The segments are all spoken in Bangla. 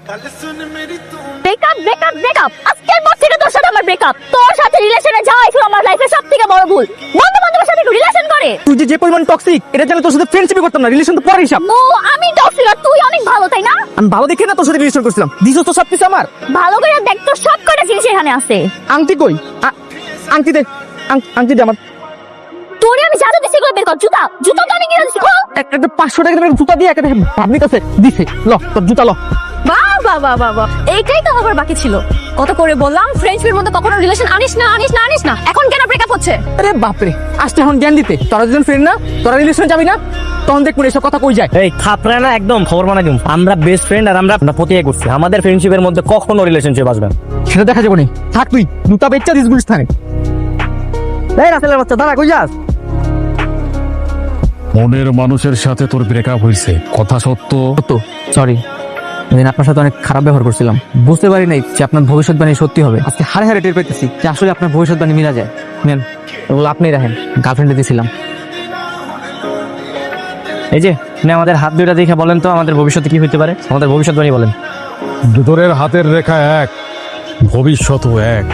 ব্রেকআপ ব্রেকআপ ব্রেকআপ আজকের পর থেকে তোর সাথে আমার ব্রেকআপ। তোর সাথে রিলেশনে যাওয়া ছিল আমার লাইফের সবথেকে বড় ভুল। বন্ধু বান্ধবের সাথে রিলেশন করে তুই যে পরিমাণ টক্সিক এটা জানলে তোর সাথে ফ্রেন্ডশিপই করতাম না, রিলেশন তো পরে হিসাব। নো আমি টক্সিক আর তুই অনেক ভালো, তাই না? আমি ভালো দেখে না তোর সাথে রিলেশন করছিলাম, দিছো তো সব কিছু আমার। ভালো করে দেখ তোর সব কটা জিনিস এখানে আছে। আংটি কই? আংটি দে, আংটি দে আমার। তোরে আমি যা যা দিছি এগুলো বের কর। জুতা জুতা তো আমি কিনে দিছি। একটা 500 টাকা দামের জুতা দিয়ে একটা ভাবনি কাছে দিছে, ল তোর জুতা ল। বাহ বাহ বাহ বাহ বাহ, এইটাই তো আমার বাকি ছিল। কত করে বললাম ফ্রেন্ডশিপের মধ্যে কখনো রিলেশন আনিস না আনিস না আনিস না, এখন কেন ব্রেকআপ হচ্ছে? আরে বাপরে, আসতে এখন জ্ঞান দিতে। তোরা দুজন ফ্রেন্ড না, তোরা রিলেশন যাবি না, তখন দেখ এসব কথা কই যায়। এই থাপড়া না একদম খবর বানাই দিম। আমরা বেস্ট ফ্রেন্ড আর আমরা প্রতিজ্ঞা করছি আমাদের ফ্রেন্ডশিপের মধ্যে কখনো রিলেশনশিপ আসবে না। সেটা দেখা যাবে না। থাক তুই জুতা বেচা দিস গুলিস্তানে। এই রাসেলের বাচ্চা দাঁড়া, কই যাস? মনের মানুষের সাথে তোর ব্রেকআপ হয়েছে, কথা সত্য। তো সরি, সেদিন আপনার সাথে অনেক খারাপ ব্যবহার করছিলাম, বুঝতে পারি নাই যে আপনার ভবিষ্যৎবাণী সত্যি হবে। আজকে হারে হারে টের পেতেছি যে আসলে আপনার ভবিষ্যৎবাণী মিলা যায়। নেন ওগুলো আপনি রাখেন, গার্লফ্রেন্ডে দিয়েছিলাম। এই যে আপনি আমাদের হাত দুইটা দেখে বলেন তো আমাদের ভবিষ্যতে কি হইতে পারে, আমাদের ভবিষ্যৎবাণী বলেন। দুজনের হাতের রেখা এক, ভবিষ্যৎও এক।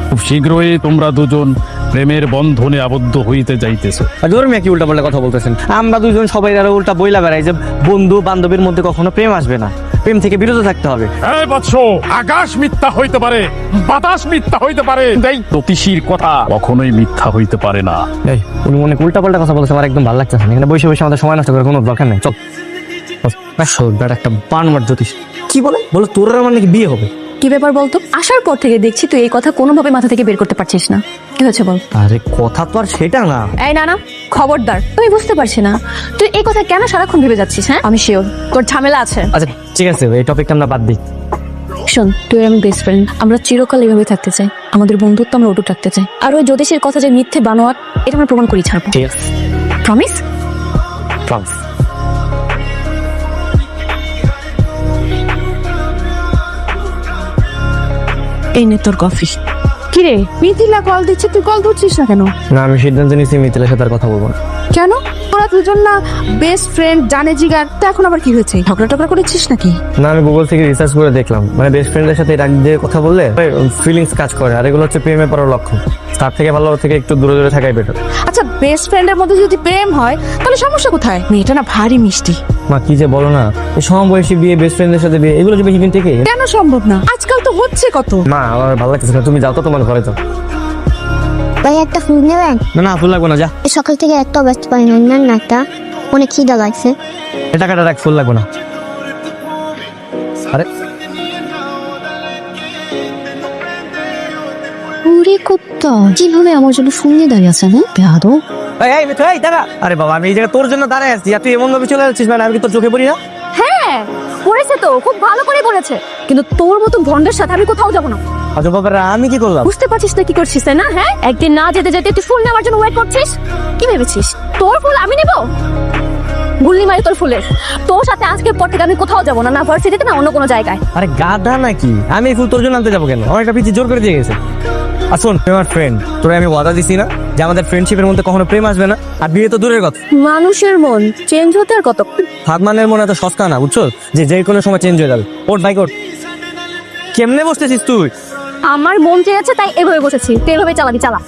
খুব শীঘ্রই তোমরা দুজন প্রেমের বন্ধনে আবদ্ধ হইতে যাইতেছো। ধর্মীয় কি উল্টা পাল্টা কথা বলতেছেন? আমরা দুজন সবাই আরো উল্টা বইলা বেড়াই যে বন্ধু বান্ধবীর মধ্যে কখনো প্রেম আসবে না, প্রেম থেকে বিরত থাকতে হবে। এই বৎস, আকাশ মিথ্যা হইতে পারে, বাতাস মিথ্যা হইতে পারে, এই জ্যোতিষীর কথা কখনোই মিথ্যা হইতে পারে না। এই উনি মনে উল্টা পাল্টা কথা বলতেছে, আমার একদম ভালো লাগতেছে না। এখানে বসে বসে আমাদের সময় নষ্ট করার কোনো দরকার নেই। চল বেটা, একটা বানমার জ্যোতিষ কি বলে তোর আমার নাকি বিয়ে হবে। কি ব্যাপার বলতো? আসার পর থেকে দেখছি তুই এই কথা কোনোভাবে মাথা থেকে বের করতে পারছিস না। কি হয়েছে বল? আরে কথা তো আর সেটা না। এই না না, খবরদার। তুমি বুঝতে পারছি না তুই এই কথা কেন সারাক্ষণ ভেবে যাচ্ছিস? হ্যাঁ আমি শিওর তোর ঝামেলা আছে। আচ্ছা ঠিক আছে, এই টপিকটা আমরা বাদ দিই। শোন, তুই আর আমি বেস্ট ফ্রেন্ড, আমরা চিরকাল এভাবে থাকতে চাই, আমাদের বন্ধুত্ব আমরা অটুট রাখতে চাই। আর ওই জ্যোতিষের কথা যে মিথ্যে বানোয়াট, এটা আমরা প্রমাণ করি ছাড়বো। ঠিক আছে, প্রমিস? প্রমিস। এই নে তোর কফি। কিরে মিথিলা কল দিচ্ছে, তুই কল ধরছিস না কেন? না আমি সিদ্ধান্ত নিয়েছি মিথিলের সাথে আর কথা বলবো না। কেন? তোরা দুজন না বেস্ট ফ্রেন্ড, জানে জিগার, তো এখন আবার কি হয়েছে? ঝগড়া টগড়া করেছিস নাকি? না আমি গুগল থেকে রিসার্চ করে দেখলাম, মানে বেস্ট ফ্রেন্ডের সাথে রাগ দিয়ে কথা বললে ফিলিংস কাজ করে, আর এগুলো হচ্ছে প্রেমে পড়ার লক্ষণ। তার থেকে ভালো থেকে একটু দূরে দূরে থাকাই বেটার। আচ্ছা বেস্ট ফ্রেন্ডের মধ্যে যদি প্রেম হয় তাহলে সমস্যা কোথায়? মেয়েটা না ভারী মিষ্টি। মা কি যে বলো না, এই সমবয়সী বিয়ে, বেস্ট ফ্রেন্ডের সাথে বিয়ে, এগুলো যে বেশি দিন থেকে। কেন সম্ভব না? আজকাল তো হচ্ছে কত। মা আমার ভালো লাগতেছে না, তুমি যাও তো তোমার ঘরে যাও। ভাই একটা ফুল নেবেন? না না ফুল লাগবে না, যা। সকাল থেকে একটা ব্যস্ত পাই না একটা, অনেক খিদা লাগছে। টাকাটা রাখ, ফুল লাগবে না। আরে ওরে কুত্তা, কিভাবে আমার জন্য শুনিয়ে দাঁড়িয়ে আছে না বেয়াদব। এই মিঠু, এই দাঁড়া। আরে বাবা আমি এই জায়গায় তোর জন্য দাঁড়ায় আছি, আর তুই এমন ভাবে চলে যাচ্ছিস, মানে আমি কি তোর চোখে পড়ি না? হ্যাঁ পড়েছে তো, খুব ভালো করে পড়েছে, কিন্তু তোর মতো ভন্ডের সাথে আমি কোথাও যাবো না। আচ্ছা বাবা আমি কি করলাম? বুঝতে পারছিস না কি করছিস, তাই না? হ্যাঁ একদিন না যেতে যেতে তুই ফুল নেওয়ার জন্য ওয়েট করছিস। কি ভেবেছিস তোর ফুল আমি নেব? গুল্লি মারি তোর ফুলের। তোর সাথে আজকের পর থেকে আমি কোথাও যাবো না, না ভার্সিটিতে না অন্য কোনো জায়গায়। আরে গাধা নাকি, আমি এই ফুল তোর জন্য আনতে যাবো কেন? আমার একটা পিছিয়ে জোর করে দিয়ে গেছে। আর শোন, তুই আমার ফ্রেন্ড, তোরে আমি ওয়াদা দিছি না যে আমাদের ফ্রেন্ডশিপের মধ্যে কখনো প্রেম আসবে না, আর বিয়ে তো দূরের কথা। মানুষের মন চেঞ্জ হতে আর কত? হাতমানের মনে এত সস্তা না, বুঝছো, যে যে কোনো সময় চেঞ্জ হয়ে যাবে। ওর বাইক ওর। কেমনে বসতেছিস তুই? আমার মন চেয়েছে তাই এভাবে বসেছি, তুই এভাবে চালাবি, চালা।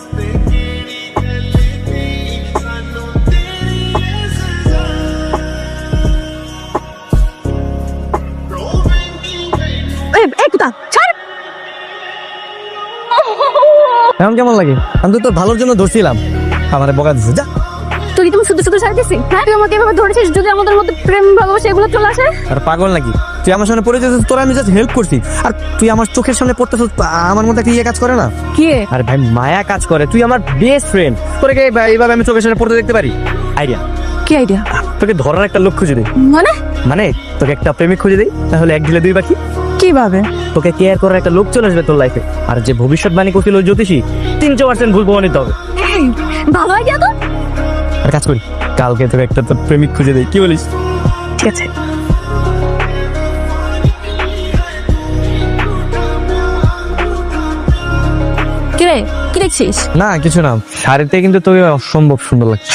এই কুত্তা ছাড়। এখন কেমন লাগে? আমি তো তোর ভালোর জন্য ধরছিলাম, আমারে বকা দিচ্ছে। যা। তুই তুমি শুধু শুধু ছাড় দিছি? হ্যাঁ তুই আমাকে এভাবে ধরেছিস যদি আমাদের মধ্যে প্রেম ভালোবাসা এগুলো চলে আসে? আর পাগল নাকি তুই? আমার সামনে পড়ে যেতে তোর আমি জাস্ট হেল্প করছি, আর তুই আমার চোখের সামনে পড়তেছিস, আমার মধ্যে একটা ইয়ে কাজ করে না? কি? আরে ভাই মায়া কাজ করে, তুই আমার বেস্ট ফ্রেন্ড, তোকে এইভাবে আমি চোখের সামনে পড়তে দেখতে পারি? আইডিয়া। কি আইডিয়া? তোকে ধরার একটা লোক খুঁজে দিই। মানে তোকে একটা প্রেমিক খুঁজে দিই, তাহলে এক ঢিলে দুই পাখি। কিভাবে? তোকে কেয়ার করার একটা লোক চলে আসবে তোর লাইফে, আর যে ভবিষ্যৎবাণী করছিল ওই জ্যোতিষী 300% ভুল প্রমাণিত হবে। ভালো আইডিয়া তো। আর কাজ করি, কালকে তোকে একটা তো প্রেমিক খুঁজে দেই, কি বলিস? ঠিক আছে। কি রে, কি দেখছিস? না কিছু না, শাড়িতে কিন্তু তোকে অসম্ভব সুন্দর লাগছে।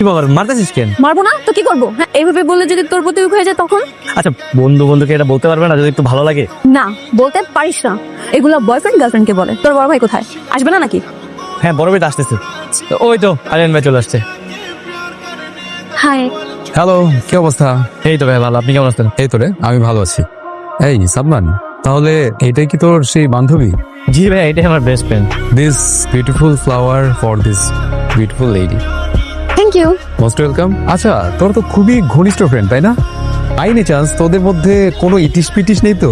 কি বাবা মারতেছিস কেন? মারবো না তো কি করবো? হ্যাঁ, এইভাবে বললে যদি তোর প্রতি হয়ে যায় তখন? আচ্ছা বন্ধু বন্ধুকে এটা বলতে পারবে না যদি একটু ভালো লাগে? না, বলতে পারিস না। এগুলো বয়ফ্রেন্ড গার্লফ্রেন্ডকে বলে। তোর বড় ভাই কোথায়? আসবে না নাকি? হ্যাঁ বড় ভাই তো আসতেছে। ওই তো আরিয়ান ভাই চলে আসছে। হাই। হ্যালো, কি অবস্থা? এই তো ভাই ভালো, আপনি কেমন আছেন? এই তো রে, আমি ভালো আছি। এই সাদমান, তাহলে এটাই কি তোর সেই বান্ধবী? জি ভাই, এটাই আমার best friend. This beautiful flower for this beautiful lady. Thank you. Most welcome. আচ্ছা, তোর তো খুবই ঘনিষ্ঠ ফ্রেন্ড, তাই না? আইনি চান্স তোদের মধ্যে কোনো ইটিস পিটিস নেই তো?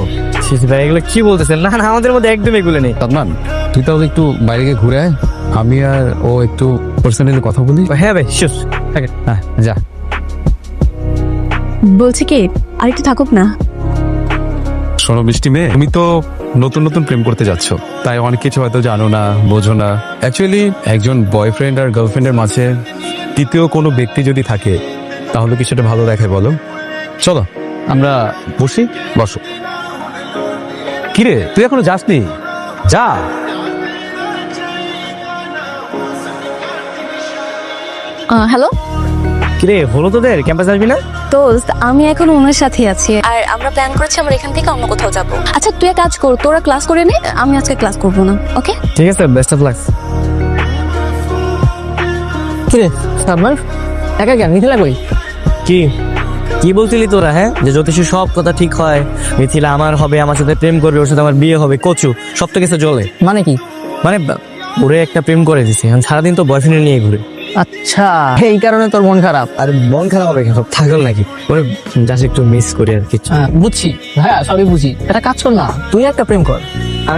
ভাই এগুলো কি বলতেছেন? না না, আমাদের মধ্যে একদম এগুলো নেই। সাদমান, তুই তাহলে একটু বাইরে গিয়ে ঘুরে আয়, আমি আর ও একটু পার্সোনালি কথা বলি। হ্যাঁ ভাই শিওর। হ্যাঁ, যা। বলছি কি, আরেকটু থাকুক না? শোনো মিষ্টি মেয়ে, তুমি তো নতুন নতুন প্রেম করতে যাচ্ছ, তাই অনেক কিছু হয়তো জানো না, বোঝো না। অ্যাকচুয়ালি একজন বয়ফ্রেন্ড আর গার্লফ্রেন্ডের মাঝে তৃতীয় কোনো ব্যক্তি যদি থাকে তাহলে কি সেটা ভালো দেখায় বলো? চলো আমরা বসি, বসো। কিরে তুই এখনো যাসনি? যা। হ্যালো কিরে হলো তোদের, ক্যাম্পাসে আসবি না? দোস্ত, আমি এখন ওনার সাথে আছি আর আমরা প্ল্যান করেছি আমরা এখান থেকে অন্য কোথাও যাব। আচ্ছা তুই এক কাজ কর, তোরা ক্লাস করে নে, আমি আজকে ক্লাস করব না। ওকে? ঠিক আছে, বেস্ট অফ লাক। কিরে সাদমান, একা কেন? মিথিলা কই? কি কি বলছিলি তোরা? হ্যাঁ, যে জ্যোতিষী সব কথা ঠিক হয়, মিথিলা আমার হবে, আমার সাথে প্রেম করবে, ওর সাথে আমার বিয়ে হবে, কচু সব তো কিছু জলে। মানে কি? মানে ওরে একটা প্রেম করে দিছে, এখন সারাদিন তো বয়ফ্রেন্ড নিয়ে ঘুরে। আচ্ছা, এই কারণে তোর মন খারাপ? আর মন খারাপ হবে কেন, থাকল নাকি? ওরে জাস্ট একটু মিস করি আর কিছু। বুঝছি হ্যাঁ, সবই বুঝি। এটা কাজ কর না, তুই একটা প্রেম কর।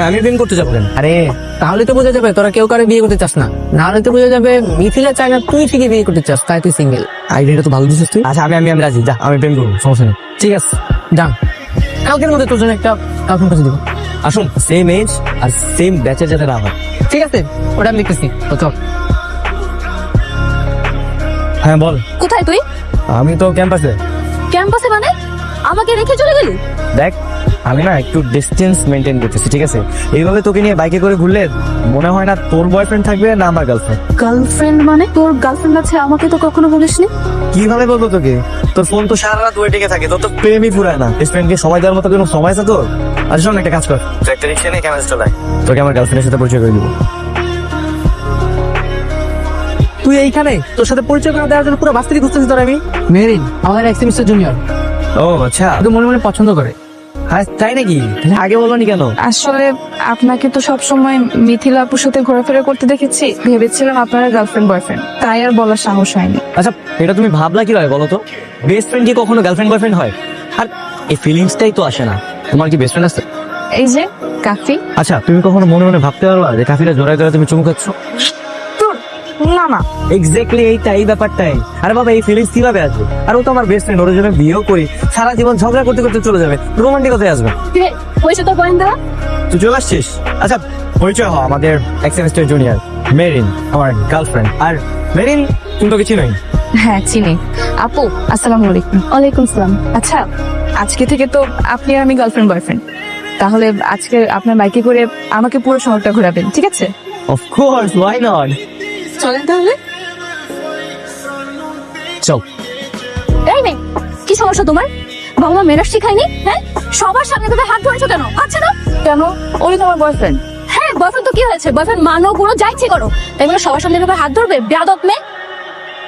আমি প্রেম করতে যাবো কেন? আরে তাহলে তো বোঝা যাবে তোরা কেউ কারো বিয়ে করতে চাস না, নাহলে তো বোঝা যাবে মিথিলা চায় না, তুই ঠিকই বিয়ে করতে চাস, তাই তুই সিঙ্গেল। আইডিয়াটা তো ভালো দিছিস তুই। আচ্ছা আমি রাজি, যা আমি প্রেম করবো, সমস্যা নেই। ঠিক আছে, যান। কালকের মধ্যে তোর জন্য একটা কালকে কাছে দিব। আসুন, সেম এজ আর সেম ব্যাচের যাতে না হয়। ঠিক আছে, ওটা আমি দেখতেছি। তো চল। হ্যাঁ বল। কোথায় তুই? আমি তো ক্যাম্পাসে। ক্যাম্পাসে মানে? আমাকে রেখে চলে গেলি? দেখ আমি না একটু ডিস্টেন্স মেনটেন করতেছি, ঠিক আছে? এইভাবে তোকে নিয়ে বাইকে করে ঘুরলে মনে হয় না তোর বয়ফ্রেন্ড থাকবে না আমার গার্লফ্রেন্ড। গার্লফ্রেন্ড মানে? তোর গার্লফ্রেন্ড আছে, আমাকে তো কখনো বলিসনি। কিভাবে বলবো তোকে? তোর ফোন তো সারা রাত ওয়েটিংয়ে থাকে, তোর তো প্রেমই ফুরায় না। বেস্ট ফ্রেন্ডকে সময় দেওয়ার মতো কোনো সময় আছে তোর? আচ্ছা শোন, একটা কাজ কর, তুই একটা রিক্সা নিয়ে ক্যাম্পাসে চলে আয়, তোকে আমার গার্লফ্রেন্ডের সাথে পরিচয় করে দিব। তুই এইখানে তোর সাথে পরিচয় করে দেওয়ার জন্য পুরো বাস থেকে খুঁজতেছি তোর আমি। মেরিন আমাদের এক সেমিস্টার জুনিয়র, ও আচ্ছা, তুই মনে মনে পছন্দ করে। হ্যাঁ তাই নাকি? আগে বলনি কেন? আসলে আপনাকে তো সব সময় মিথিলা আপুর সাথে ঘোরাফেরা করতে দেখেছি, ভেবেছিলাম আপনারা গার্লফ্রেন্ড বয়ফ্রেন্ড, তাই আর বলার সাহস হয়নি। আচ্ছা এটা তুমি ভাবলা কি হয় বলো তো? বেস্ট ফ্রেন্ড কি কখনো গার্লফ্রেন্ড বয়ফ্রেন্ড হয়? আর এই ফিলিংসটাই তো আসে না। তোমার কি বেস্ট ফ্রেন্ড আছে? এই যে কাফি। আচ্ছা তুমি কখনো মনে মনে ভাবতে পারবা যে কাফিরা জোড়ায় জোড়ায় তুমি চুমু খাচ্ছ? না না, এক্স্যাক্টলি এই ব্যাপারটাই। আরে বাবা এই ফিলিংস কিভাবে আসবে? আর ও তো আমার বেস্ট ফ্রেন্ড, ওর জন্য বিয়েও করি, সারা জীবন ঝগড়া করতে করতে চলে যাবে, রোমান্টিক কোথায় আসবে? হয়েছে তোর পয়েন্ট দেওয়া? তুই চলে আসছিস? আচ্ছা পরিচয় হ, আমাদের এক সেমিস্টার জুনিয়র মেরিন, আমার গার্লফ্রেন্ড। আর মেরিন তুমি তো কিছু নই। হ্যাঁ চিনি। আপু আসসালামু আলাইকুম। ওয়ালাইকুম সালাম। আচ্ছা আজকে থেকে তো আপনি আর আমি গার্লফ্রেন্ড বয়ফ্রেন্ড, তাহলে আজকে আপনার বাইকে করে আমাকে পুরো শহরটা ঘোরাবেন, ঠিক আছে? Of course, why not? চলেন তাহলে। চল। এই মেয়ে, কি সমস্যা তোমার? বাবা মা মেরাজ শিখায়নি? হ্যাঁ, সবার সামনে তুমি হাত ধরেছো কেন? আচ্ছা না কেন? ওই তোমার বয়ফ্রেন্ড। হ্যাঁ, বয়ফ্রেন্ড তো কি হয়েছে? বয়ফ্রেন্ড মানো গুলো যা ইচ্ছে করো, তাই বলে সবার সামনে এভাবে হাত ধরবে? বেয়াদব মেয়ে।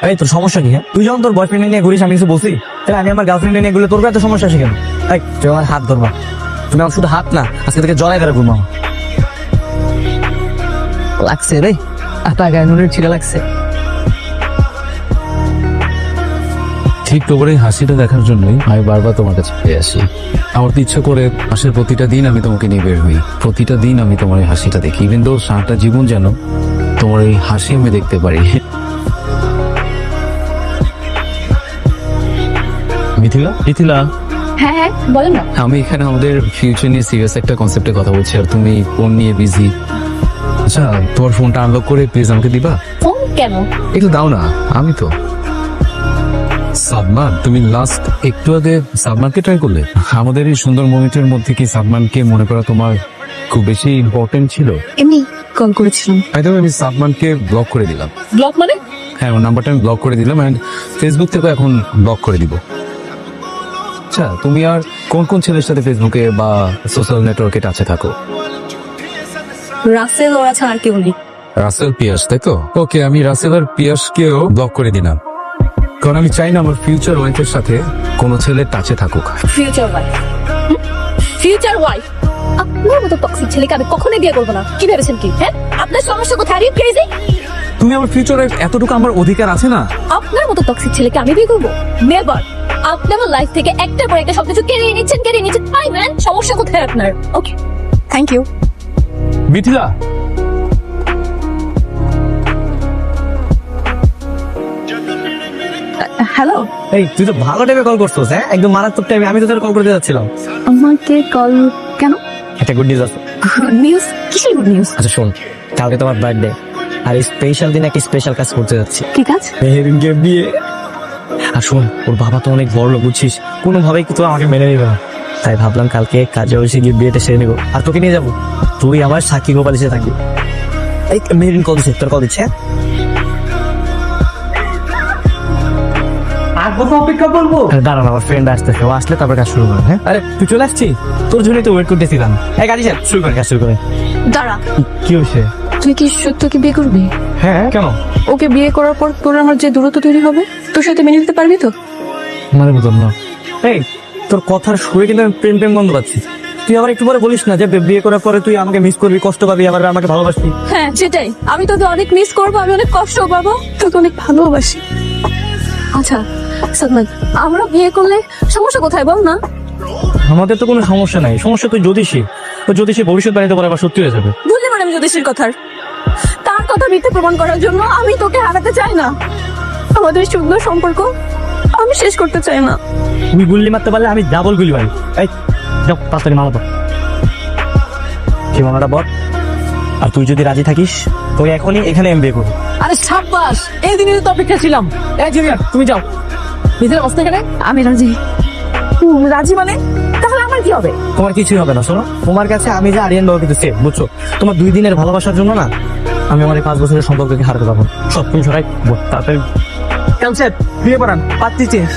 এই তোর সমস্যা কি? হ্যাঁ তুই যখন তোর বয়ফ্রেন্ড নিয়ে ঘুরিস আমি কিছু বলছি? তাহলে আমি আমার গার্লফ্রেন্ড নিয়ে ঘুরলে তোর এত সমস্যা আছে কেন? এই তুই আমার হাত ধরবা, তুমি আমার শুধু হাত না আজকে থেকে জড়াই করে ঘুমাও। লাগছে রে, আটা গায়ে নুনের ছিঁড়া লাগছে। ঠিক তোমার এই হাসিটা দেখার জন্যই আমি বারবার তোমার কাছে ফিরে আসি। আমার তো ইচ্ছে করে মাসের প্রতিটা দিন আমি তোমাকে নিয়ে বের হই, প্রতিটা দিন আমি তোমার এই হাসিটা দেখি, ইভেন দো সারাটা জীবন যেন তোমার এই হাসি আমি দেখতে পারি। মিথিলা হ্যাঁ হ্যাঁ, বলেন না। আমি এখানে আমাদের ফিউচার নিয়ে সিরিয়াস একটা কনসেপ্টে কথা বলছি আর তুমি ফোন নিয়ে বিজি। আচ্ছা তোমার ফোনটা আনলক করে প্লিজ আমাকে দিবা? ফোন কেন? একটু দাও না। আমি তো সাদমান, তুমি লাস্ট একটু আগে সাদমানকে ট্রাই করলে। আমাদের এই সুন্দর মোমেন্টের মধ্যে কি সাদমানকে মনে করা তোমার খুব বেশি ইম্পর্টেন্ট ছিল? এমনি কল করেছিলাম। আমি সাদমানকে ব্লক করে দিলাম। ব্লক মানে? হ্যাঁ, ওর নাম্বারটা আমি ব্লক করে দিলাম, অ্যান্ড ফেসবুক থেকেও এখন ব্লক করে দিব। আচ্ছা, তুমি আর কোন কোন ছেলের সাথে ফেসবুকে বা সোশ্যাল নেটওয়ার্কে টাচে থাকো? রাসেল ওরা ছাড়া আর কেউ নেই। রাসেল পিয়াস, তাই তো? ওকে, আমি রাসেল আর পিয়াসকেও ব্লক করে দিলাম, কারণ আমি চাই না আমার ফিউচার ওয়াইফের সাথে কোনো ছেলে টাচে থাকুক। ফিউচার ওয়াইফ, ফিউচার ওয়াইফ আপনার মতো টক্সিক ছেলেকে আমি কখনোই বিয়ে করবো না। কি ভেবেছেন কি? হ্যাঁ, আপনার সমস্যা কোথায়? Are you crazy? তুমি আমার ফিউচারে এতটুকু আমার অধিকার আছে না? আপনার মতো টক্সিক ছেলেকে আমি বিয়ে করবো? নেভার। আপনি আমার লাইফ থেকে একটার পর একটা সবকিছু কেড়ে নিচ্ছেন। আই ম্যান, সমস্যা কোথায় আপনার? ওকে, থ্যাংক ইউ। মিথিলা, হ্যালো, এই তুই তো ভালো টাইমে কল করছিস। হ্যাঁ, একদম মারাত্মক টাইমে। আমি তো তোর কল করতে যাচ্ছিলাম। আমাকে কল কেন? একটা গুড নিউজ আছে। Good news? কিসের গুড নিউজ? আচ্ছা শোন, কালকে তোমার বার্থডে, আর এই স্পেশাল দিনে একটা স্পেশাল কাজ করতে যাচ্ছি। কি কাজ? মেহেরিনকে বিয়ে। আর শোন, ওর বাবা তো অনেক বড় লোক, বুঝছিস, কোনোভাবেই কিন্তু আমাকে মেনে নেবে না। তাই ভাবলাম কালকে কাজে বসে গিয়ে বিয়েটা সেরে নেবো, আর তোকে নিয়ে যাবো। তুই আমার সাক্ষী গোপাল এসে থাকবি। এই মেহেরিন কল দিচ্ছে, তোর কল দিচ্ছে। আর কত অপেক্ষা করবো? দাঁড়ান, আমার ফ্রেন্ড আসতেছে, ও আসলে তারপর কাজ শুরু করে। হ্যাঁ, আরে তুই চলে আসছিস? তোর জন্যই তো ওয়েট করতেছিলাম। এই গাড়ি স্যার, শুরু করে, কাজ শুরু করে। দাঁড়া, কি হয়েছে? তুই কি সত্যকে বিয়ে করবি? হ্যাঁ, কেন? ওকে বিয়ে করার পর তোর আমার যে দূরত্ব তৈরি হবে, তোর সাথে মেনে নিতে পারবি তো? মানে বুঝলাম না। এই তোর কথার সুরে কিন্তু আমি প্রেম প্রেম গন্ধ পাচ্ছি। তুই আবার একটু পরে বলিস না যে বিয়ে করার পরে তুই আমাকে মিস করবি, কষ্ট পাবি, আবার আমাকে ভালোবাসবি। হ্যাঁ সেটাই, আমি তোকে অনেক মিস করবো, আমি অনেক কষ্ট পাবো, তোকে অনেক ভালোবাসি। আচ্ছা সালমান, আমরা বিয়ে করলে সমস্যা কোথায় বল না? আমাদের তো কোনো সমস্যা নাই, সমস্যা তুই জ্যোতিষী। তো জ্যোতিষী ভবিষ্যৎ বাণী তো আবার সত্যি হয়ে যাবে। বুঝলি ম্যাডাম জ্যোতিষীর কথার, তার কথা মিথ্যে প্রমাণ করার জন্য আমি তোকে হারাতে চাই না। আমাদের সুন্দর সম্পর্ক আমি শেষ করতে চাই না। তুমি গুল্লি মারতে পারলে আমি ডাবল গুলি মারি। এই যাও, তাড়াতাড়ি মারা তো সীমানাটা বল। আর তুই যদি রাজি থাকিস, তুই এখনই এখানে আমি বিয়ে করবো। আরে সাব্বাস, এই দিনে তো অপেক্ষা ছিলাম। এই জুনিয়র, তুমি যাও। মিথিলা বসতে এখানে। আমি রাজি। রাজি মানে? তাহলে আমার কি হবে? তোমার কিছুই হবে না। শোনো, তোমার কাছে আমি যে আরিয়ান বাবু কিন্তু সেফ, বুঝছো? তোমার 2 দিনের ভালোবাসার জন্য না আমি আমার এই 5 বছরের সম্পর্ককে হারাতে পারবো। সব তুমি সবাই তাড়াতাড়ি ক্যান্সেল, বিয়ে করান, পাত্রী চেঞ্জ।